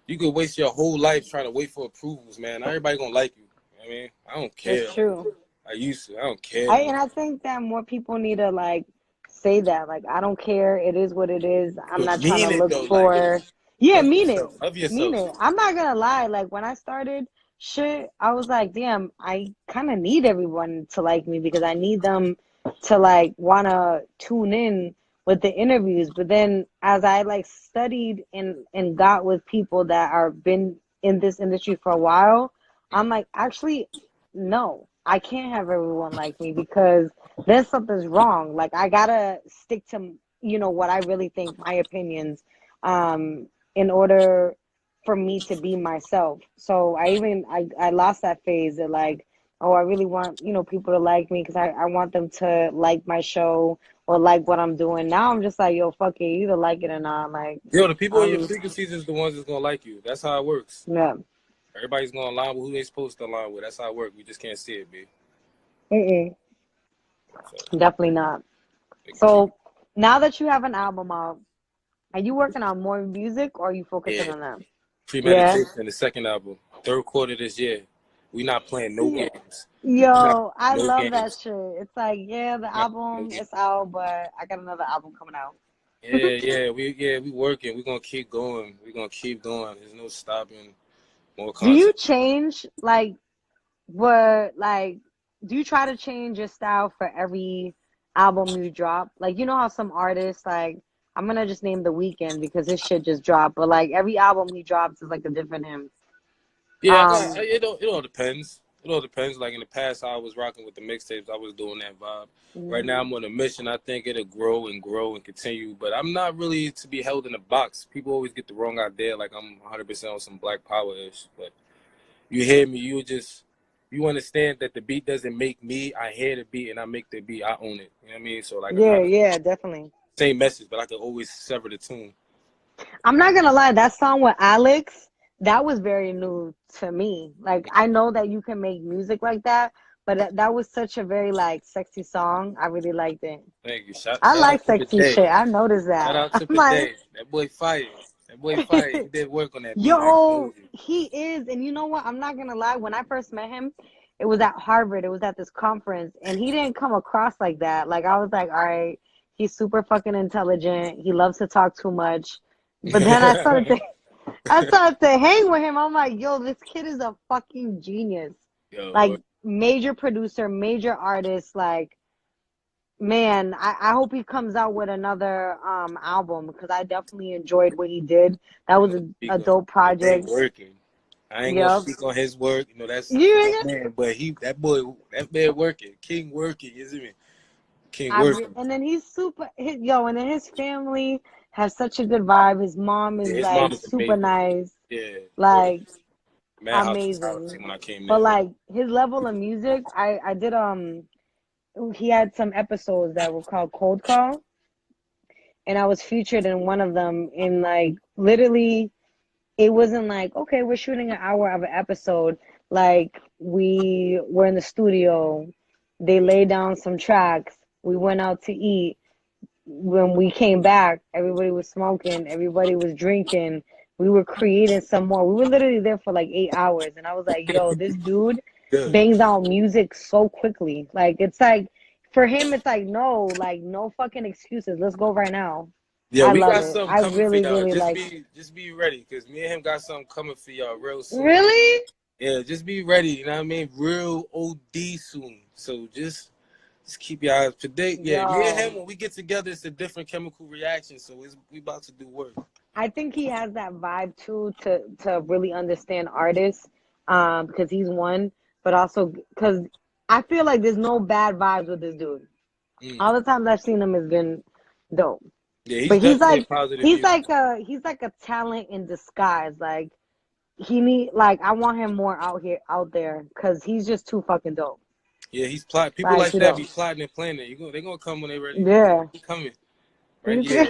Speaker 2: You could waste your whole life trying to wait for approvals, man. Not everybody gonna like you. I mean, I don't care.
Speaker 1: It's true.
Speaker 2: I used to. I don't care.
Speaker 1: And I think that more people need to like say that. Like I don't care. It is what it is. I'm
Speaker 2: But
Speaker 1: not trying to
Speaker 2: mean it
Speaker 1: look
Speaker 2: though. Like,
Speaker 1: for. Yeah,
Speaker 2: love
Speaker 1: mean it.
Speaker 2: yourself. Love
Speaker 1: Mean
Speaker 2: yourself.
Speaker 1: it. I'm not gonna lie. Like when I started shit, I was like, damn, I kind of need everyone to like me because I need them to like wanna tune in with the interviews. But then as I like studied and got with people that are been in this industry for a while, I'm like, actually, no, I can't have everyone like me because then something's wrong. Like I gotta stick to what I really think, my opinions, in order for me to be myself. So I lost that phase of like, oh, I really want people to like me because I want them to like my show or like what I'm doing. Now I'm just like, yo, fuck it, you either like it or not. Like
Speaker 2: Yo, the people in your frequencies is the ones that's gonna like you. That's how it works.
Speaker 1: yeah.
Speaker 2: Everybody's gonna align with who they supposed to align with. That's how it works. We just can't see it, B.
Speaker 1: Mm-mm,
Speaker 2: So
Speaker 1: definitely not.
Speaker 2: they can keep.
Speaker 1: So now that you have an album out, are you working on more music or are you focusing
Speaker 2: Yeah.
Speaker 1: on that? Yeah.
Speaker 2: Premeditation, the second album, third quarter this year. We not playing no
Speaker 1: Yeah.
Speaker 2: games. We not
Speaker 1: Yo, I
Speaker 2: playing no
Speaker 1: love that
Speaker 2: games.
Speaker 1: shit. It's like, yeah, the
Speaker 2: We not playing no
Speaker 1: album
Speaker 2: games.
Speaker 1: is out, but I got another album coming out.
Speaker 2: We working. We're gonna keep going. We're gonna keep going. There's no stopping. More
Speaker 1: Do you
Speaker 2: content.
Speaker 1: change like what like do you try to change your style for every album you drop? Like you know how some artists like I'm gonna just name The Weeknd because his shit just dropped, but like every album he drops is like a different him.
Speaker 2: Yeah,
Speaker 1: Um,
Speaker 2: it all depends. It all depends. Like in the past, I was rocking with the mixtapes. I was doing that vibe. Right now, I'm on a mission. I think it'll grow and grow and continue. But I'm not really to be held in a box. People always get the wrong idea. Like I'm 100% on some Black Power ish. But you hear me? You understand that the beat doesn't make me. I hear the beat and I make the beat. I own it. You know what I mean? So like I'm
Speaker 1: yeah,
Speaker 2: not
Speaker 1: yeah, definitely.
Speaker 2: same message, but I could always sever the tune.
Speaker 1: I'm not gonna lie, that song with Alex, that was very new to me. Like I know that you can make music like that, but that was such a very like sexy song. I really liked it.
Speaker 2: Thank you.
Speaker 1: I
Speaker 2: Shout
Speaker 1: like
Speaker 2: out to
Speaker 1: sexy
Speaker 2: Bidet.
Speaker 1: shit. I noticed
Speaker 2: Shout
Speaker 1: that.
Speaker 2: out to
Speaker 1: I'm like,
Speaker 2: Bidet. That boy fire. That boy fire. He did work on that beat. I
Speaker 1: yo,
Speaker 2: told you.
Speaker 1: he is. And you know what? I'm not gonna lie. When I first met him, it was at Harvard. It was at this conference, and he didn't come across like that. Like I was like, all right, he's super fucking intelligent. He loves to talk too much. But then I started to hang with him. I'm like, yo, this kid is a fucking genius.
Speaker 2: Yo,
Speaker 1: Like major producer, major artist, like man, I hope he comes out with another album because I definitely enjoyed what he did. That was a dope
Speaker 2: that thing
Speaker 1: project.
Speaker 2: working. I ain't gonna
Speaker 1: Yep.
Speaker 2: speak on his work, you know, that's
Speaker 1: You
Speaker 2: my man, but that man working, King working, isn't it? King working.
Speaker 1: and then and then his family has such a good vibe. His mom is
Speaker 2: Yeah, his
Speaker 1: like
Speaker 2: mom is
Speaker 1: super
Speaker 2: amazing.
Speaker 1: nice,
Speaker 2: Yeah, word.
Speaker 1: like
Speaker 2: Mad hospitality
Speaker 1: amazing.
Speaker 2: when I came
Speaker 1: But
Speaker 2: there.
Speaker 1: like his level of music, I did he had some episodes that were called Cold Call, and I was featured in one of them. In like literally, it wasn't like okay, we're shooting an hour of an episode. Like we were in the studio, they laid down some tracks. We went out to eat. When we came back, everybody was smoking, everybody was drinking. We were creating some more. We were literally there for like 8 hours, and I was like, "Yo, this dude
Speaker 2: Good.
Speaker 1: bangs out music so quickly. Like it's like for him, it's like no fucking excuses. Let's go right now."
Speaker 2: Yeah,
Speaker 1: I
Speaker 2: we
Speaker 1: love
Speaker 2: got
Speaker 1: it.
Speaker 2: something
Speaker 1: I
Speaker 2: coming for
Speaker 1: really,
Speaker 2: y'all.
Speaker 1: really like.
Speaker 2: Just be ready, cause me and him got something coming for y'all real soon.
Speaker 1: Really?
Speaker 2: Yeah, just be ready. You know what I mean? Real OD soon. So just keep your eyes predict. Yeah, me and him
Speaker 1: Yo,
Speaker 2: when we get together, it's a different chemical reaction. So we about to do work.
Speaker 1: I think he has that vibe too to really understand artists, because he's one, but also because I feel like there's no bad vibes with this dude.
Speaker 2: Mm.
Speaker 1: All the times I've seen him has been dope.
Speaker 2: Yeah, he's
Speaker 1: But
Speaker 2: definitely a positive music.
Speaker 1: he's like a talent in disguise. Like I want him more out there because he's just too fucking dope.
Speaker 2: Yeah, he's plot. People
Speaker 1: Like
Speaker 2: like
Speaker 1: too
Speaker 2: that be
Speaker 1: dope.
Speaker 2: plotting and planning. They gonna come when they ready.
Speaker 1: Yeah.
Speaker 2: He coming. Right? Yeah.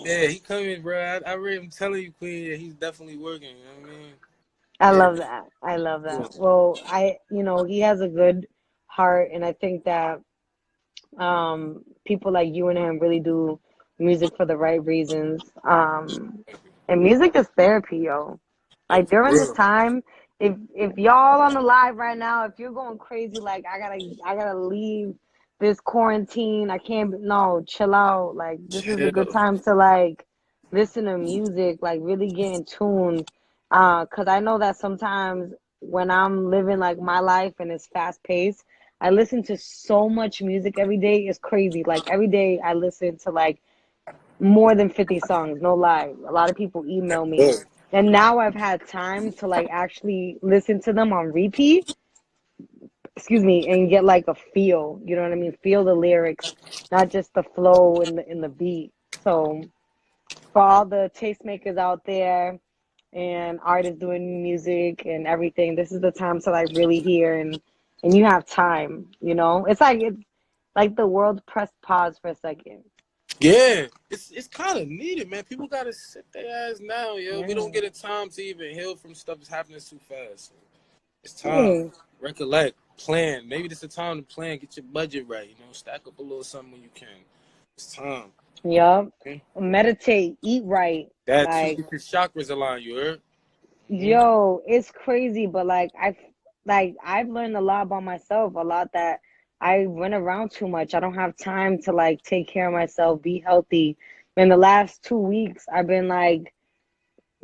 Speaker 2: Yeah, he coming, bro. I really am telling you, Queen. Yeah, he's definitely working. You know what I mean?
Speaker 1: I
Speaker 2: Yeah.
Speaker 1: love that. I love that. Well, he has a good heart, and I think that people like you and him really do music for the right reasons. And music is therapy, yo.
Speaker 2: Yeah,
Speaker 1: Like
Speaker 2: for
Speaker 1: during this
Speaker 2: real.
Speaker 1: time, if y'all on the live right now, if you're going crazy, like I gotta leave this quarantine. I can't. No, chill out. Like this is a good
Speaker 2: Chill.
Speaker 1: time to like listen to music, like really get in tune. Cause I know that sometimes when I'm living like my life and it's fast paced, I listen to so much music every day. It's crazy. Like every day I listen to like more than 50 songs, no lie. A lot of people email me.
Speaker 2: Good.
Speaker 1: And now I've had time to like actually listen to them on repeat, excuse me, and get like a feel, you know what I mean? Feel the lyrics, not just the flow and the beat. So for all the tastemakers out there and artists doing music and everything, this is the time to like really hear and you have time, you know? It's like the world pressed pause for a second.
Speaker 2: Yeah, it's kind of needed, man. People gotta sit their ass down, yo. We don't
Speaker 1: Yeah.
Speaker 2: get a time to even heal from stuff that's happening too fast. So it's time.
Speaker 1: Yeah.
Speaker 2: Recollect, plan. Maybe this is a time to plan. Get your budget right. You know, stack up a little something when you can. It's time.
Speaker 1: Yup.
Speaker 2: Okay?
Speaker 1: Meditate, eat right.
Speaker 2: That too.
Speaker 1: Like,
Speaker 2: Get your chakras aligned. You heard? Hmm.
Speaker 1: yo, it's crazy, but I've learned a lot about myself, a lot that I run around too much. I don't have time to like take care of myself, be healthy. In the last 2 weeks, I've been like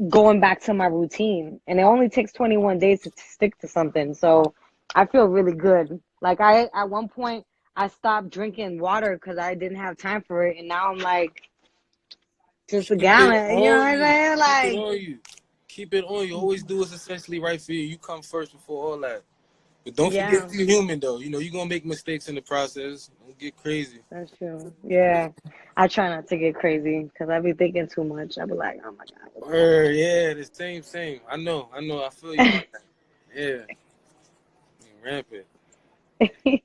Speaker 1: going back to my routine, and it only takes 21 days to stick to something. So I feel really good. Like at one point, I stopped drinking water because I didn't have time for it, and now I'm like just a
Speaker 2: Keep it
Speaker 1: gallon. You know what
Speaker 2: on
Speaker 1: I'm
Speaker 2: you.
Speaker 1: saying?
Speaker 2: Keep it
Speaker 1: Like,
Speaker 2: on you. Keep it on you. Always do what's essentially right for you. You come first before all that. But don't forget
Speaker 1: yeah.
Speaker 2: you're human, though. You know, you're going to make mistakes in the process. Don't get crazy.
Speaker 1: That's true. Yeah. I try not to get crazy because I be thinking too much. I be like, oh my God, what's going
Speaker 2: Yeah, the same. I know. I feel you on that. Yeah. Rampant.
Speaker 1: on?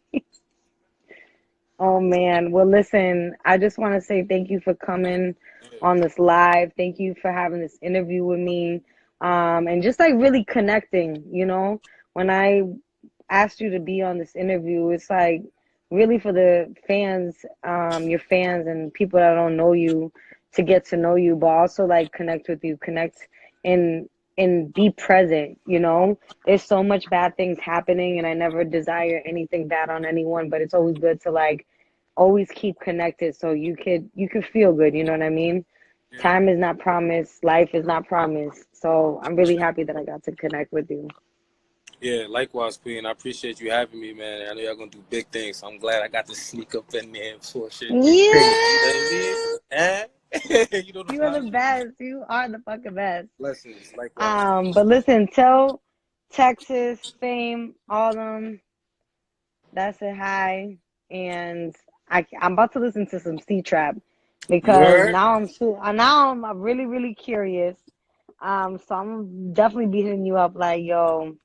Speaker 1: Oh man. Well, listen, I just want to say thank you for coming
Speaker 2: Yeah.
Speaker 1: on this live. Thank you for having this interview with me. And just like really connecting, you know, when I asked you to be on this interview, it's like really for the fans, your fans and people that don't know you to get to know you, but also like connect with you, connect and be present, you know. There's so much bad things happening and I never desire anything bad on anyone, but it's always good to like always keep connected so you could feel good, you know what I mean?
Speaker 2: Yeah.
Speaker 1: Time is not promised, life is not promised. So I'm really happy that I got to connect with you.
Speaker 2: Yeah, likewise, Queen. I appreciate you having me, man. I know y'all gonna do big things, so I'm glad I got to sneak up in there before shit get crazy. You know what I mean?
Speaker 1: Yeah.
Speaker 2: Eh? You know the
Speaker 1: You are the
Speaker 2: vibe.
Speaker 1: best. You are the fucking best.
Speaker 2: Blessings, likewise.
Speaker 1: But listen, tell Texas, Fame, all them that's a hi. And I'm about to listen to some C Trap because
Speaker 2: Word.
Speaker 1: now I'm really, really curious. So I'm definitely be hitting you up like, yo,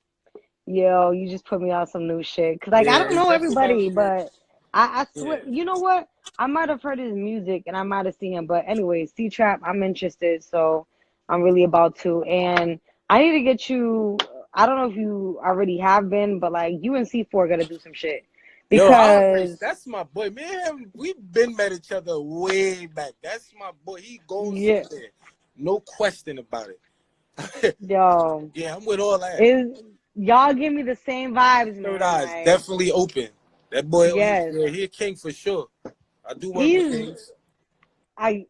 Speaker 1: you just put me on some new shit. Cause like I
Speaker 2: Yeah,
Speaker 1: don't
Speaker 2: it's
Speaker 1: know
Speaker 2: definitely about
Speaker 1: everybody,
Speaker 2: to get.
Speaker 1: but I
Speaker 2: Yeah.
Speaker 1: swear, you know what? I might have heard his music and I might have seen him, but anyway, C Trap, I'm interested, so I'm really about to. And I need to get you. I don't know if you already have been, but like you and C4 gotta do some shit
Speaker 2: Yo, I already.
Speaker 1: because
Speaker 2: That's my boy. Me and him, we've been met each other way back. That's my boy. He goes
Speaker 1: yeah,
Speaker 2: somewhere. No question about it.
Speaker 1: yo,
Speaker 2: Yeah, I'm with all that.
Speaker 1: is y'all give me the same vibes,
Speaker 2: Third
Speaker 1: man.
Speaker 2: eyes
Speaker 1: Like
Speaker 2: definitely open. That boy,
Speaker 1: yes,
Speaker 2: he a king for sure. I do work with
Speaker 1: he's
Speaker 2: kings.
Speaker 1: I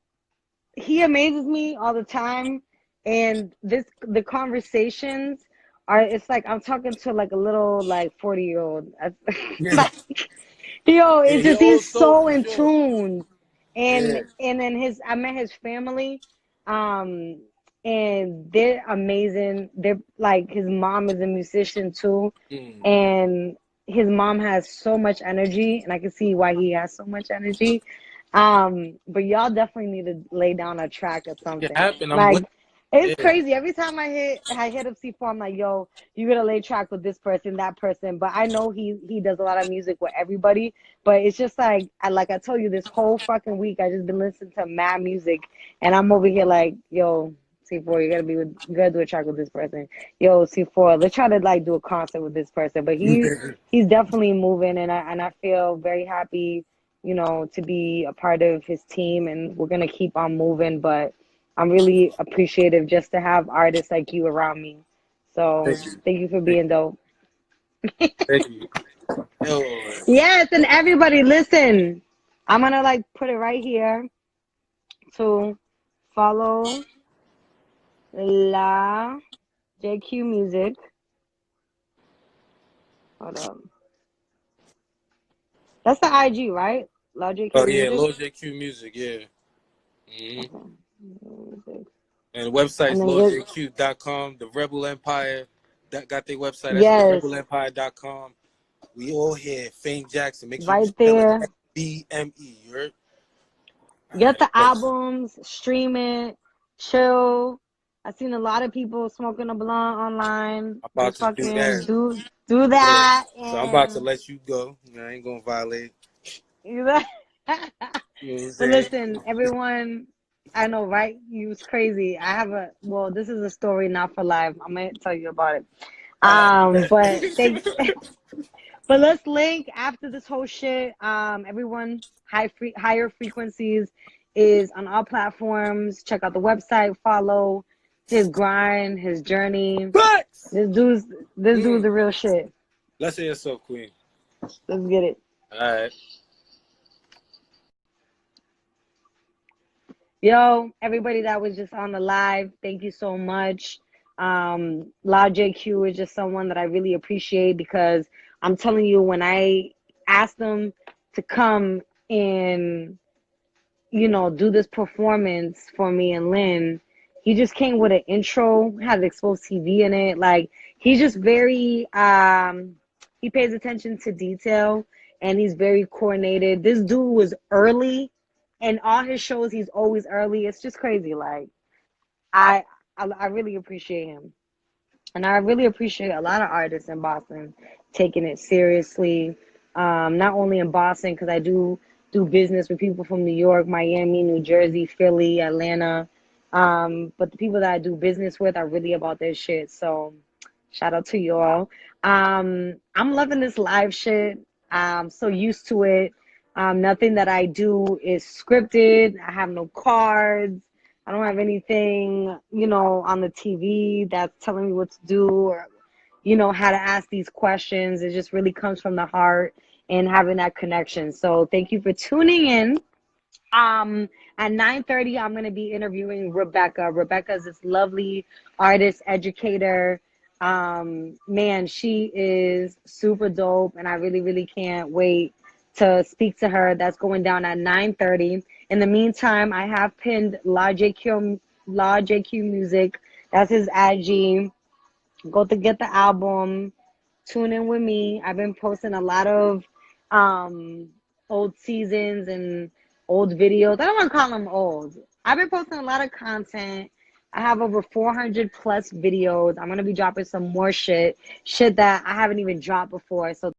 Speaker 1: he amazes me all the time, and the conversations are, it's like I'm talking to like a little like 40-year-old.
Speaker 2: Yeah,
Speaker 1: Like, yo,
Speaker 2: yeah,
Speaker 1: it's
Speaker 2: he
Speaker 1: just
Speaker 2: old
Speaker 1: he's
Speaker 2: soul
Speaker 1: so
Speaker 2: for
Speaker 1: in
Speaker 2: sure.
Speaker 1: tune. and
Speaker 2: Yeah.
Speaker 1: and then his I met his family, um and they're amazing. They're like, his mom is a musician too,
Speaker 2: Mm.
Speaker 1: and his mom has so much energy, and I can see why he has so much energy. But y'all definitely need to lay down a track or
Speaker 2: It
Speaker 1: something.
Speaker 2: happened. I'm with.
Speaker 1: Like, it's
Speaker 2: Yeah.
Speaker 1: crazy. Every time I hit up C4, I'm like, yo, you gotta lay track with this person, that person. But I know he does a lot of music with everybody. But it's just like I told you, this whole fucking week I just been listening to mad music, and I'm over here like, yo, C4, you gotta do a track with this person. Yo, C4, let's try to like do a concert with this person. But he's definitely moving, and I feel very happy, to be a part of his team, and we're gonna keep on moving. But I'm really appreciative just to have artists like you around me. So
Speaker 2: Thank you.
Speaker 1: thank you for
Speaker 2: Thank
Speaker 1: being
Speaker 2: you.
Speaker 1: dope.
Speaker 2: Thank you. Yo.
Speaker 1: Yes, and everybody listen. I'm gonna like put it right here to follow La JQ Music. Hold up. That's the IG, right? La
Speaker 2: Oh
Speaker 1: JQ
Speaker 2: yeah,
Speaker 1: Music.
Speaker 2: LawJQ music. Yeah. Hmm.
Speaker 1: Okay. Music.
Speaker 2: And the website's
Speaker 1: And then just
Speaker 2: lawjq.com. The Rebel Empire that got their website. That's
Speaker 1: yes,
Speaker 2: therebelempire.com. We all here. Fame Jackson. Make sure you
Speaker 1: right
Speaker 2: spell it
Speaker 1: there.
Speaker 2: FBME. You heard? All
Speaker 1: Get
Speaker 2: right.
Speaker 1: the albums, stream it, chill. I've seen a lot of people smoking a blunt online.
Speaker 2: I'm about
Speaker 1: Just
Speaker 2: to do that.
Speaker 1: fucking do
Speaker 2: Yeah.
Speaker 1: that,
Speaker 2: So I'm about to
Speaker 1: and
Speaker 2: let you go. I ain't gonna violate.
Speaker 1: you know.
Speaker 2: You know what I'm
Speaker 1: But
Speaker 2: saying?
Speaker 1: listen, everyone, I know, right? You was crazy. I have well, this is a story not for live. I'm gonna tell you about it.
Speaker 2: All right.
Speaker 1: But thank but let's link after this whole shit. Everyone, higher frequencies is on all platforms. Check out the website, follow his grind, his journey.
Speaker 2: Facts.
Speaker 1: This dude's this dude's
Speaker 2: Mm.
Speaker 1: the real shit.
Speaker 2: Let's say yourself, Queen.
Speaker 1: Let's get it.
Speaker 2: All right.
Speaker 1: Yo, everybody that was just on the live, thank you so much. LawJQ is just someone that I really appreciate because I'm telling you, when I asked them to come and, do this performance for me and Lynn, he just came with an intro, had Expozed TV in it. Like, he's just very, he pays attention to detail, and he's very coordinated. This dude was early, and all his shows, he's always early. It's just crazy. Like, I, I really appreciate him. And I really appreciate a lot of artists in Boston taking it seriously. Not only in Boston, because I do business with people from New York, Miami, New Jersey, Philly, Atlanta. But the people that I do business with are really about their shit. So shout out to you all. I'm loving this live shit. I'm so used to it. Nothing that I do is scripted. I have no cards. I don't have anything, on the TV that's telling me what to do, or, how to ask these questions. It just really comes from the heart and having that connection. So thank you for tuning in. At 9:30, I'm going to be interviewing Rebecca. Rebecca is this lovely artist, educator. Man, she is super dope, and I really, really can't wait to speak to her. That's going down at 9:30. In the meantime, I have pinned LawJQ Music. That's his IG. Go to get the album. Tune in with me. I've been posting a lot of um old seasons and old videos. I don't want to call them old. I've been posting a lot of content. I have over 400 plus videos. I'm gonna be dropping some more shit that I haven't even dropped before. So